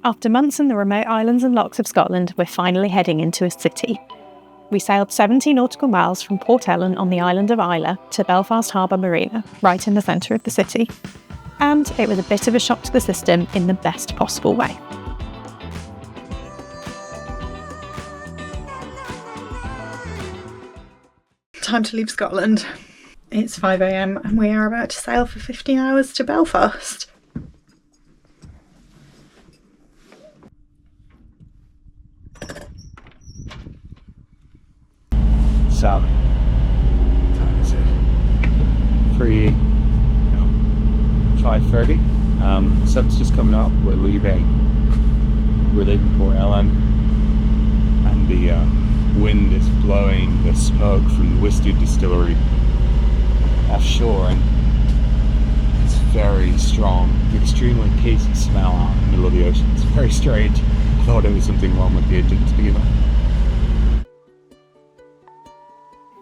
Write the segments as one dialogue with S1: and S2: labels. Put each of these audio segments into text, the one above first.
S1: After months in the remote islands and lochs of Scotland, we're finally heading into a city. We sailed 70 nautical miles from Port Ellen on the island of Islay to Belfast Harbour Marina, right in the centre of the city. And it was a bit of a shock to the system in the best possible way.
S2: Time to leave Scotland. It's 5 a.m. and we are about to sail for 15 hours to Belfast.
S3: What time is it? 5:30. Sun's just coming up. We're leaving Port Ellen, and the wind is blowing the smoke from the whiskey distillery offshore, and it's very strong, extremely hazy smell out in the middle of the ocean. It's very strange. I thought there was something wrong with the engine to begin with.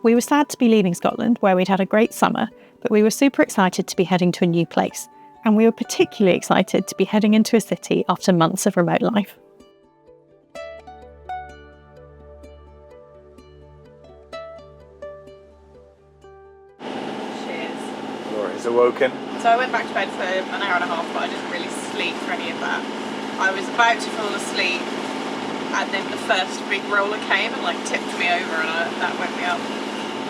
S1: We were sad to be leaving Scotland, where we'd had a great summer, but we were super excited to be heading to a new place, and we were particularly excited to be heading into a city after months of remote life.
S2: Cheers.
S3: Laura's awoken.
S2: So I went back to bed for an hour and a half, but I didn't really sleep for any of that. I was about to fall asleep, and then the first big roller came and tipped me over, and that woke me up.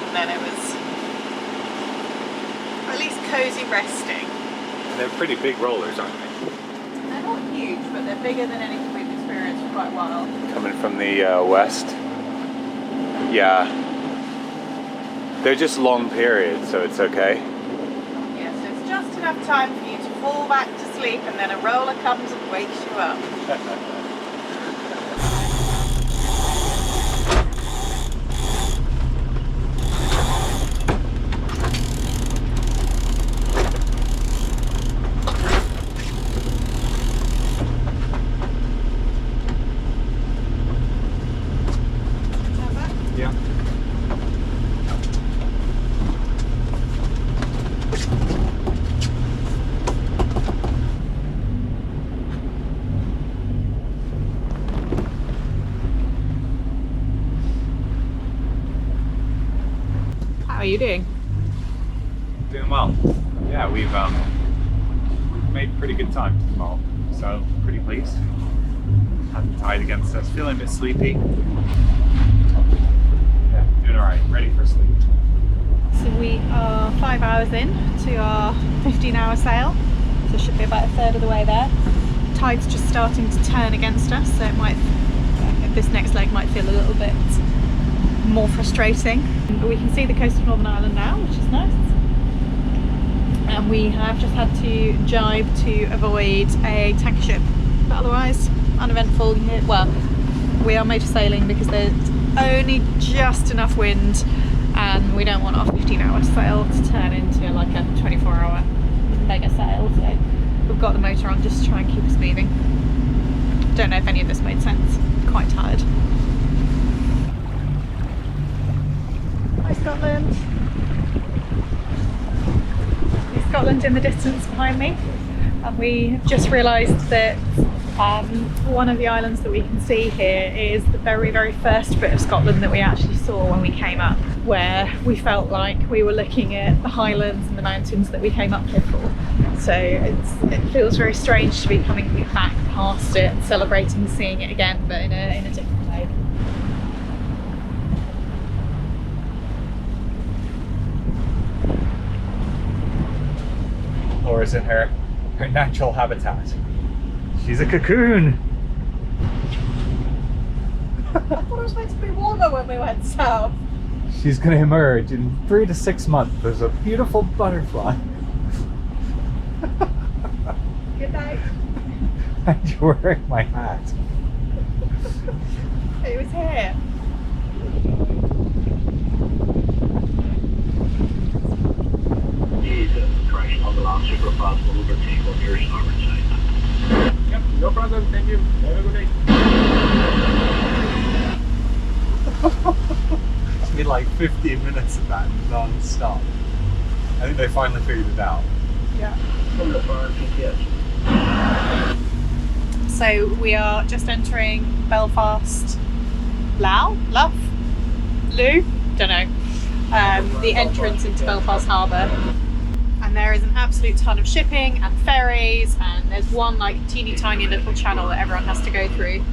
S2: And then it was at least cosy resting.
S3: They're pretty big rollers, aren't they?
S2: They're not huge, but they're bigger than anything we've experienced for quite a while.
S3: Coming from the west. Yeah. They're just long periods, so it's okay.
S2: Yes, it's just enough time for you to fall back to sleep, and then a roller comes and wakes you up.
S3: Yeah.
S2: How are you doing?
S3: Doing well. Yeah, we've made pretty good time tomorrow, so pretty pleased. Had the tide against us, feeling a bit sleepy. Yeah, doing alright, ready for sleep.
S2: So we are 5 hours in to our 15-hour sail, so it should be about a third of the way there. Tide's just starting to turn against us, so this next leg might feel a little bit more frustrating. But we can see the coast of Northern Ireland now, which is nice. And we have just had to jibe to avoid a tanker ship, but otherwise uneventful. Well, we are motor sailing because there's only just enough wind, and we don't want our 15-hour sail to turn into a 24-hour mega sail. So we've got the motor on just to try and keep us moving. Don't know if any of this made sense. Quite tired. Hi Scotland. There's Scotland in the distance behind me, and we just realised that one of the islands that we can see here is the very, very first bit of Scotland that we actually saw when we came up, where we felt like we were looking at the highlands and the mountains that we came up here for. So it feels very strange to be coming back past it and celebrating seeing it again, but in a different way.
S3: Laura's in her natural habitat. She's a cocoon.
S2: I thought it was meant to be warmer when we went south.
S3: She's going to emerge in 3 to 6 months as a beautiful butterfly.
S2: Good night.
S3: And you're wearing my hat.
S2: It was here.
S4: Correction on the land superfast will overtake on your starboard side.
S3: Yep, no problem, thank you. Have a good day. It's been like 15 minutes of that non-stop. I think they finally figured it out.
S2: Yeah.
S4: From the far GPS.
S2: So we are just entering Belfast, Lough, don't know, the entrance into Belfast Harbour. And there is an absolute ton of shipping and ferries, and there's one like teeny tiny little channel that everyone has to go through.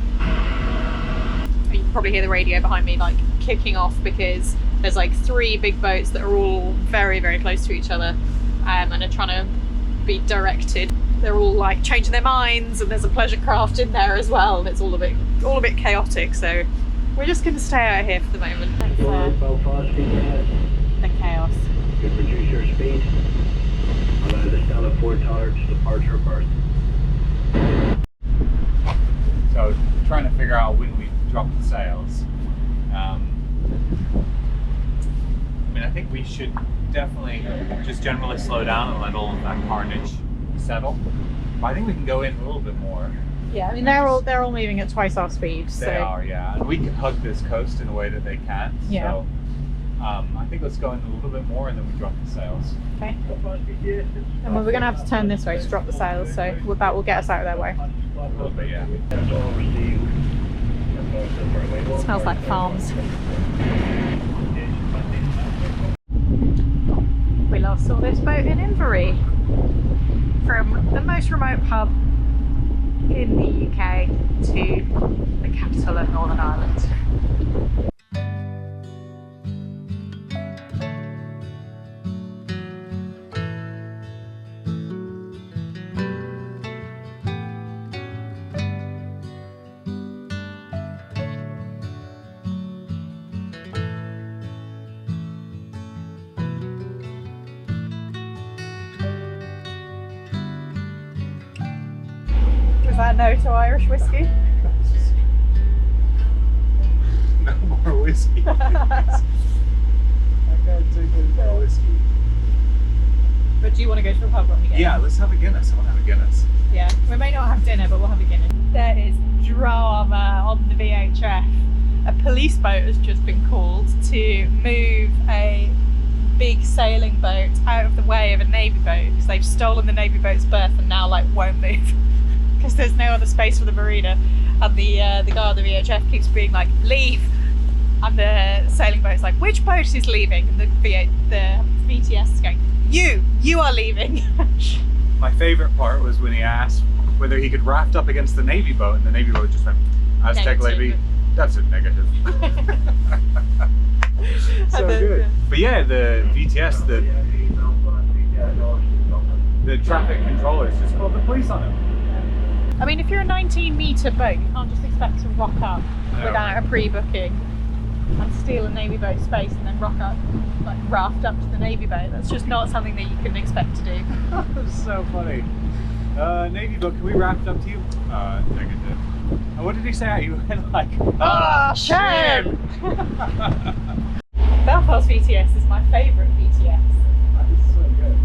S2: You can probably hear the radio behind me like kicking off because there's like 3 big boats that are all very, very close to each other and are trying to be directed. They're all like changing their minds, and there's a pleasure craft in there as well, and it's all a bit chaotic. So we're just going to stay out here for the moment. The chaos.
S4: You can reduce your speed. Allow the standard port tower to departure first.
S3: So trying to figure out when we drop the sails. I mean, I think we should definitely just generally slow down and let all of that carnage settle. But I think we can go in a little bit more.
S2: Yeah, I mean they're all moving at twice our speed. So.
S3: They are, yeah, and we can hug this coast in a way that they can't.
S2: Yeah.
S3: So I think let's go in a little bit more and then we drop the sails.
S2: Okay. And we're going to have to turn this way to drop the sails, so that will get us out of their way.
S3: A little bit, yeah.
S2: It smells like farms. We last saw this boat in Inverie, from the most remote pub in the UK to the capital of Northern Ireland. Was that no to Irish whiskey?
S3: No more whiskey. I can't take any more whiskey.
S2: But do you want to go to a pub when we get
S3: Yeah, let's have a Guinness. I want to have a Guinness.
S2: Yeah, we may not have dinner, but we'll have a Guinness. There is drama on the VHF. A police boat has just been called to move a big sailing boat out of the way of a navy boat because they've stolen the navy boat's berth and now like won't move because there's no other space for the marina. And the guy on the VHF keeps being like, leave, and the sailing boat's like, which boat is leaving? And the VTS is going, you are leaving.
S3: My favourite part was when he asked whether he could raft up against the navy boat, and the navy boat just went, Aztec lady, that's a negative. So good. But yeah, the VTS, the traffic controllers just called the police on him.
S2: I mean, if you're a 19-metre boat, you can't just expect to rock up without a pre-booking and steal a navy boat space and then rock up, like raft up to the navy boat. That's just not something that you can expect to do.
S3: That's so funny. Navy boat, can we raft up to you? Negative. And what did he say? He went like,
S2: shame! Belfast VTS is my favourite VTS.
S3: That is so good.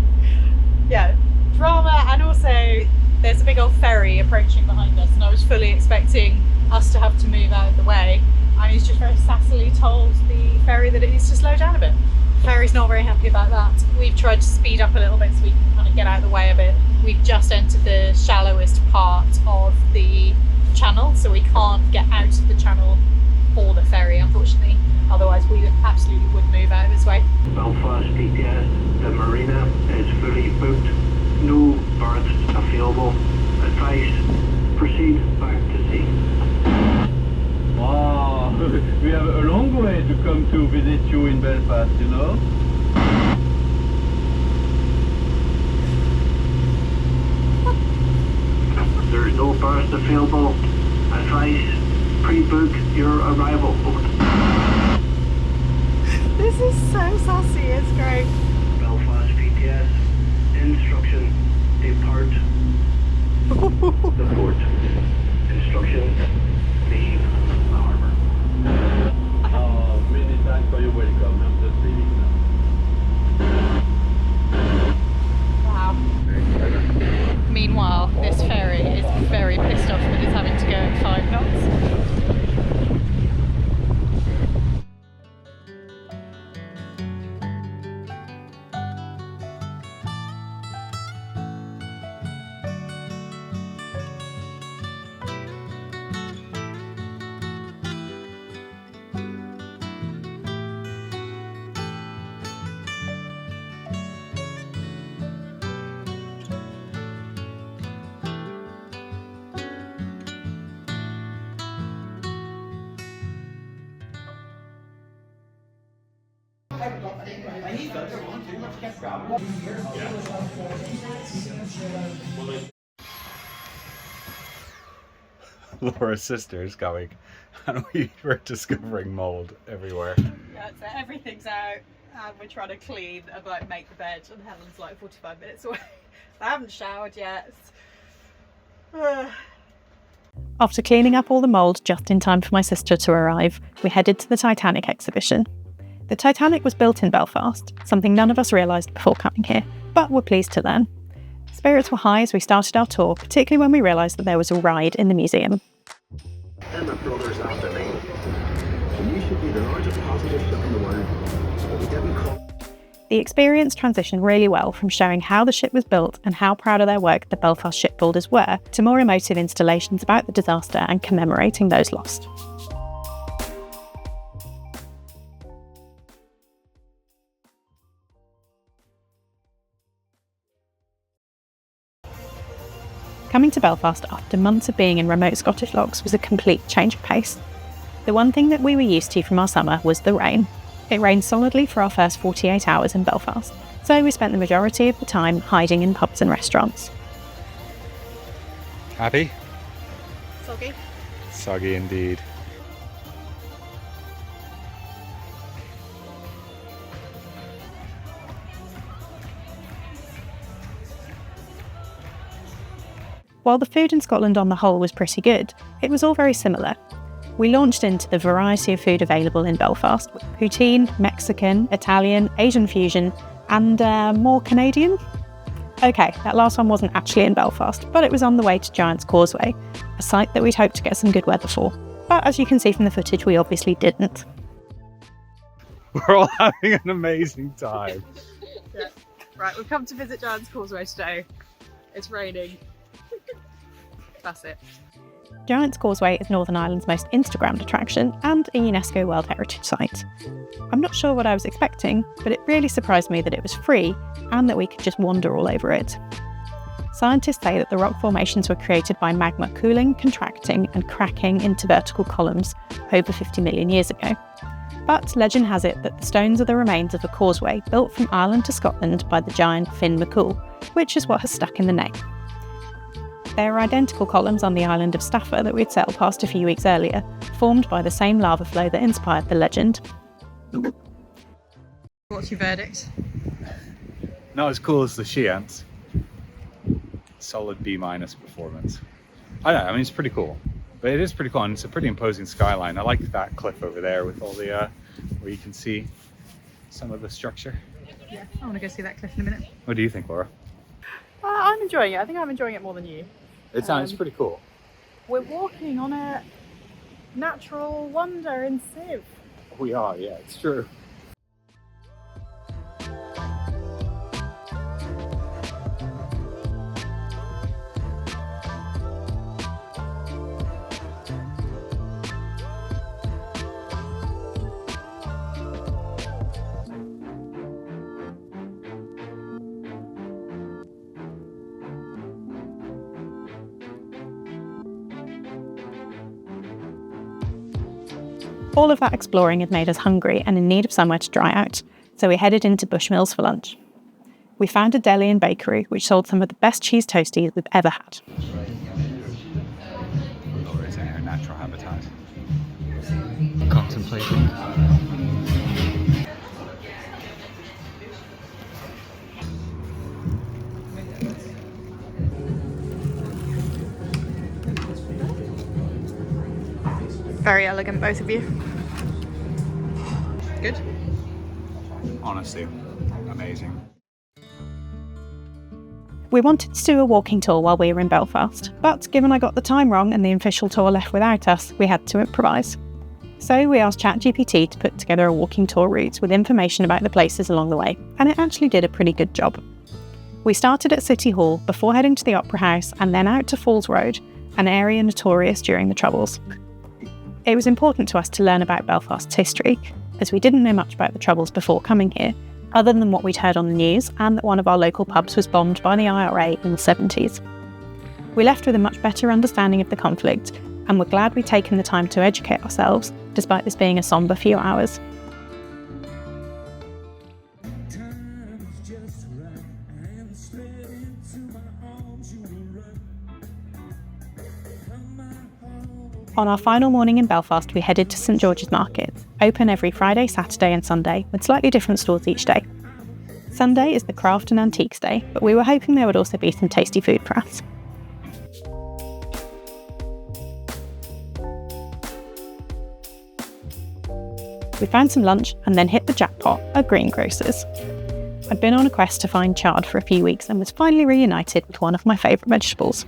S2: Yeah, drama, and also there's a big old ferry approaching behind us, and I was fully expecting us to have to move out of the way, and he's just very sassily told the ferry that it needs to slow down a bit. The ferry's not very happy about that. We've tried to speed up a little bit so we can kind of get out of the way a bit. We've just entered the shallowest part of the channel, so we can't get out of the channel for the ferry, unfortunately. Otherwise we absolutely would move out of its way.
S4: Belfast PTS, the marina is fully booked. No berths available. Advice, proceed back to sea.
S5: Wow, we have a long way to come to visit you in Belfast, you know?
S4: There's no berths available. Advice, pre-book your arrival.
S2: This is so sassy, it's great.
S4: Belfast PTS, instruction, depart the port. Instruction, leave the harbour.
S5: Many thanks for your welcome. I'm just leaving now.
S2: Wow. Meanwhile, this ferry is very pissed off that it's having to go at 5 knots.
S3: Laura's sister is coming, and we were discovering mold everywhere.
S2: Yeah, so everything's out, and we're trying to clean and like make the bed, and Helen's like 45 minutes away. I haven't showered yet.
S1: After cleaning up all the mould just in time for my sister to arrive, we headed to the Titanic Exhibition. The Titanic was built in Belfast, something none of us realised before coming here, but we're pleased to learn. Spirits were high as we started our tour, particularly when we realised that there was a ride in the museum.
S4: Emma Brothers after me. And you should be the largest positive ship in the world. But we didn't call.
S1: The experience transitioned really well from showing how the ship was built and how proud of their work the Belfast shipbuilders were, to more emotive installations about the disaster and commemorating those lost. Coming to Belfast after months of being in remote Scottish lochs was a complete change of pace. The one thing that we were used to from our summer was the rain. It rained solidly for our first 48 hours in Belfast, so we spent the majority of the time hiding in pubs and restaurants.
S3: Happy?
S2: Soggy.
S3: Soggy indeed.
S1: While the food in Scotland on the whole was pretty good, it was all very similar. We launched into the variety of food available in Belfast, with poutine, Mexican, Italian, Asian fusion, and more Canadian. Okay, that last one wasn't actually in Belfast, but it was on the way to Giant's Causeway, a site that we'd hoped to get some good weather for. But as you can see from the footage, we obviously didn't.
S3: We're all having an amazing time.
S2: Yeah. Right, we've come to visit Giant's Causeway today. It's raining. That's it.
S1: Giant's Causeway is Northern Ireland's most Instagrammed attraction and a UNESCO World Heritage Site. I'm not sure what I was expecting, but it really surprised me that it was free and that we could just wander all over it. Scientists say that the rock formations were created by magma cooling, contracting and cracking into vertical columns over 50 million years ago. But legend has it that the stones are the remains of a causeway built from Ireland to Scotland by the giant Finn McCool, which is what has stuck in the name. There are identical columns on the island of Staffa that we'd sailed past a few weeks earlier, formed by the same lava flow that inspired the legend.
S2: What's your verdict?
S3: Not as cool as the She-Ants. Solid B- performance. I don't know, I mean it's pretty cool. But it is pretty cool and it's a pretty imposing skyline. I like that cliff over there with all the, where you can see some of the structure.
S2: Yeah, I want to go see that cliff in a minute.
S3: What do you think, Laura?
S2: I'm enjoying it. I think I'm enjoying it more than you.
S3: It sounds pretty cool.
S2: We're walking on a natural wonder in Civ.
S3: We are, yeah, it's true.
S1: All of that exploring had made us hungry and in need of somewhere to dry out, so we headed into Bushmills for lunch. We found a deli and bakery which sold some of the best cheese toasties we've ever had.
S3: Laura's in her natural habitat. Contemplating.
S2: Very elegant, both of you. Good.
S3: Honestly, amazing.
S1: We wanted to do a walking tour while we were in Belfast, but given I got the time wrong and the official tour left without us, we had to improvise. So we asked ChatGPT to put together a walking tour route with information about the places along the way, and it actually did a pretty good job. We started at City Hall before heading to the Opera House and then out to Falls Road, an area notorious during the Troubles. It was important to us to learn about Belfast's history, as we didn't know much about the Troubles before coming here, other than what we'd heard on the news and that one of our local pubs was bombed by the IRA in the 70s. We left with a much better understanding of the conflict, and we're glad we'd taken the time to educate ourselves, despite this being a sombre few hours. On our final morning in Belfast, we headed to St George's Market, open every Friday, Saturday and Sunday, with slightly different stalls each day. Sunday is the craft and antiques day, but we were hoping there would also be some tasty food for us. We found some lunch and then hit the jackpot at greengrocers. I'd been on a quest to find chard for a few weeks and was finally reunited with one of my favourite vegetables.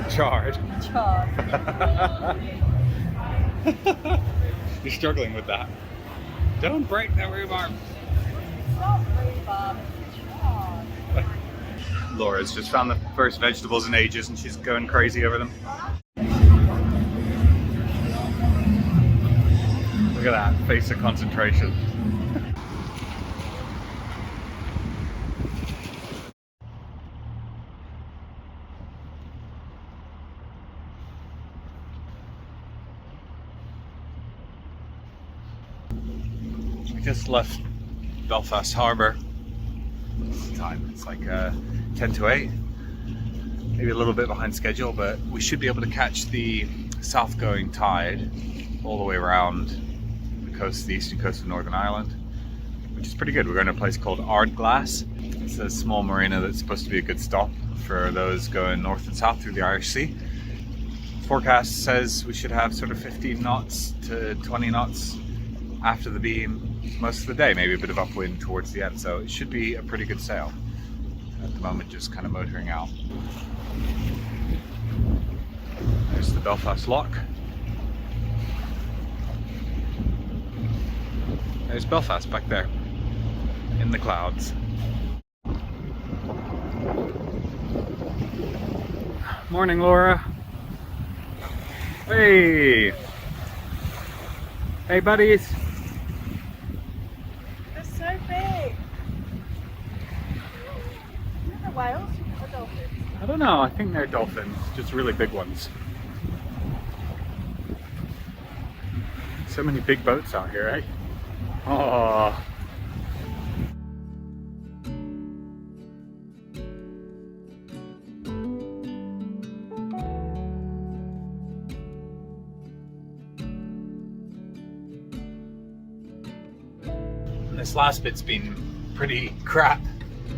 S3: Chard.
S2: Chard.
S3: You're struggling with that. Don't break that rhubarb.
S2: Not rhubarb, chard.
S3: Laura's just found the first vegetables in ages and she's going crazy over them. Look at that face of concentration. We just left Belfast Harbour. What's the time? It's like 10 to 8. Maybe a little bit behind schedule, but we should be able to catch the south-going tide all the way around the coast, the eastern coast of Northern Ireland, which is pretty good. We're going to a place called Ardglass. It's a small marina that's supposed to be a good stop for those going north and south through the Irish Sea. Forecast says we should have sort of 15 knots to 20 knots after the beam most of the day, maybe a bit of upwind towards the end, so it should be a pretty good sail. At the moment, just kind of motoring out. There's the Belfast Lock. There's Belfast back there in the clouds. Morning, Laura. Hey! Hey, buddies!
S2: They're so big. Are they whales or dolphins?
S3: I don't know, I think they're dolphins, just really big ones. So many big boats out here, eh? Oh. This last bit's been pretty crap.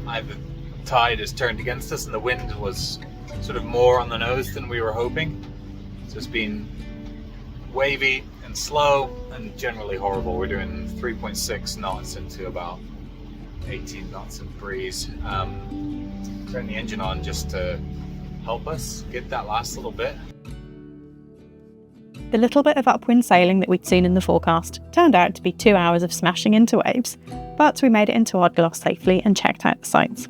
S3: The tide has turned against us and the wind was sort of more on the nose than we were hoping. So it's been wavy and slow and generally horrible. We're doing 3.6 knots into about 18 knots of breeze. Turn the engine on just to help us get that last little bit.
S1: The little bit of upwind sailing that we'd seen in the forecast turned out to be 2 hours of smashing into waves, but we made it into Ardglass safely and checked out the sights.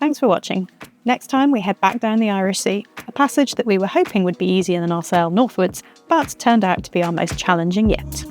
S1: Thanks for watching. Next time we head back down the Irish Sea, a passage that we were hoping would be easier than our sail northwards, but turned out to be our most challenging yet.